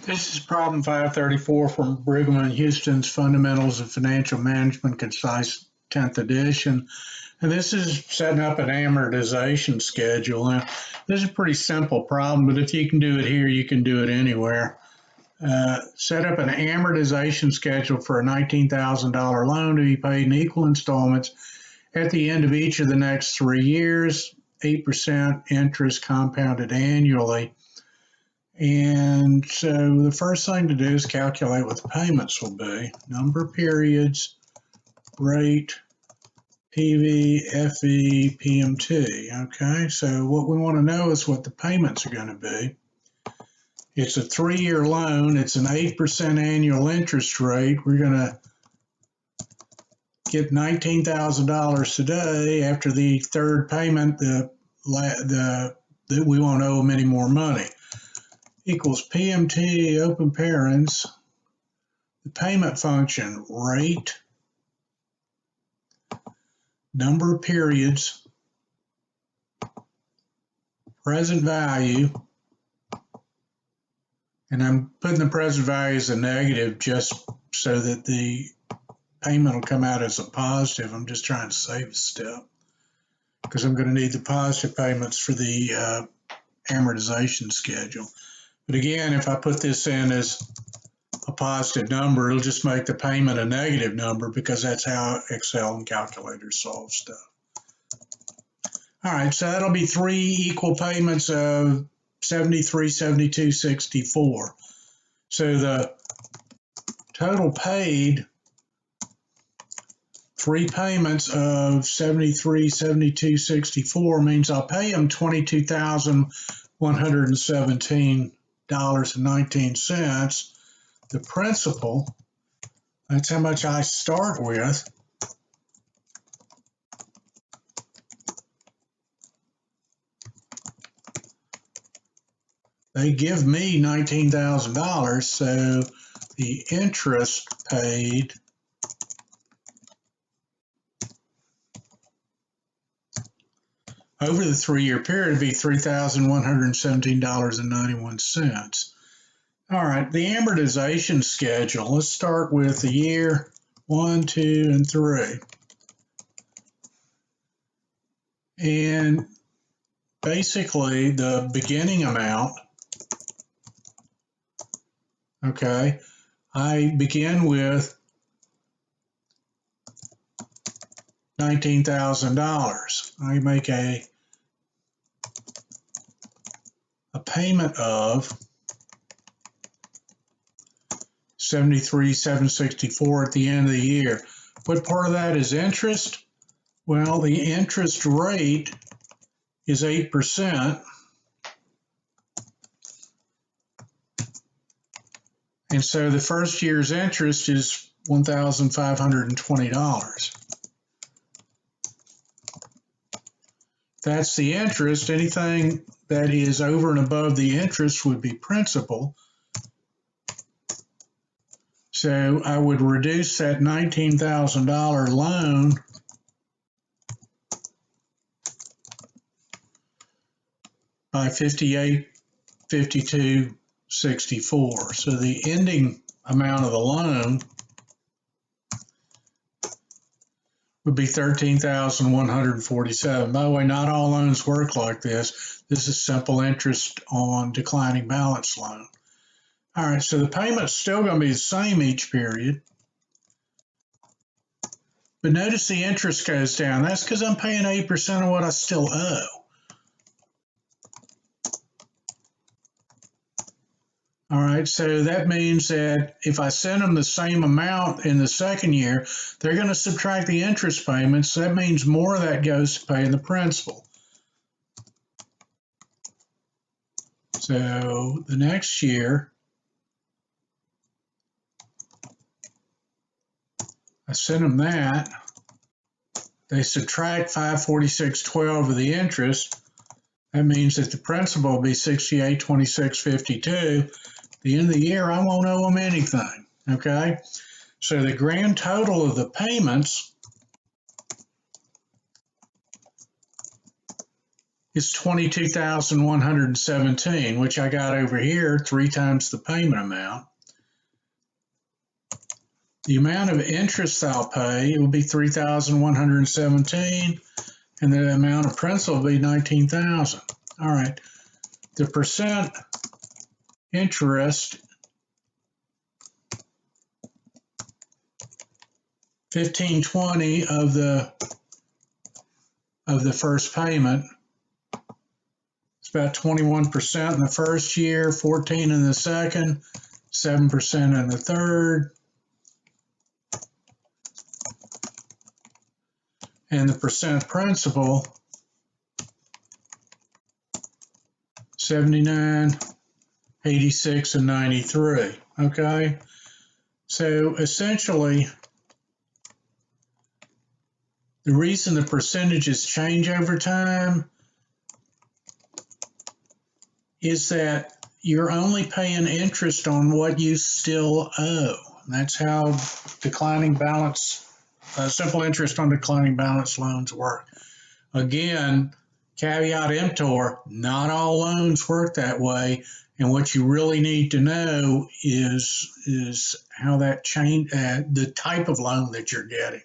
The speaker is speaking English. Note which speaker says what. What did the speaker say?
Speaker 1: This is problem 534 from Brigham and Houston's Fundamentals of Financial Management, Concise 10th edition. And this is setting up an amortization schedule. Now, this is a pretty simple problem, but if you can do it here, you can do it anywhere. Set up an amortization schedule for a $19,000 loan to be paid in equal installments at the end of each of the next 3 years, 8% interest compounded annually. And so the first thing to do is calculate what the payments will be. Number of periods, rate, PV, FE, PMT. Okay, so what we want to know is what the payments are going to be. It's a 3-year loan. It's an 8% annual interest rate. We're going to get $19,000 today. After the third payment, we won't owe them any more money. Equals PMT, open parens, the payment function, rate, number of periods, present value, and I'm putting the present value as a negative just so that the payment will come out as a positive. I'm just trying to save a step because I'm going to need the positive payments for the amortization schedule. But again, if I put this in as a positive number, it'll just make the payment a negative number because that's how Excel and calculators solve stuff. All right, so that'll be 3 equal payments of 73, 72, 64. So the total paid, 3 payments of 73, 72, 64 means I'll pay them $22,117.19. The principal, that's how much I start with. They give me $19,000, so the interest paid over the 3-year period would be $3,117.91. All right, the amortization schedule. Let's start with the year 1, 2, and 3. And basically the beginning amount, okay, I begin with $19,000. I make a payment of $73,764 at the end of the year. What part of that is interest? Well, the interest rate is 8%. And so the first year's interest is $1,520. That's the interest. Anything that is over and above the interest would be principal. So I would reduce that $19,000 loan by 58.5264. So the ending amount of the loan would be $13,147. By the way, not all loans work like this. This is simple interest on declining balance loan. All right, so the payment's still going to be the same each period. But notice the interest goes down. That's because I'm paying 8% of what I still owe. All right, so that means that if I send them the same amount in the second year, they're going to subtract the interest payments. So that means more of that goes to paying the principal. So the next year, I send them that. They subtract $546.12 of the interest. That means that the principal will be $68.26.52. At the end of the year, I won't owe them anything, okay? So the grand total of the payments is 22,117, which I got over here 3 times the payment amount. The amount of interest I'll pay will be 3,117, and the amount of principal will be 19,000. All right. The percent interest, 1520 of the first payment. It's about 21% in the first year, 14 in the second, 7% in the third. And the percent principal, 79, 86, and 93. Okay, so essentially, the reason the percentages change over time is that you're only paying interest on what you still owe. And that's how declining balance, simple interest on declining balance loans work. Again, caveat emptor, not all loans work that way. And what you really need to know is how that change, the type of loan that you're getting.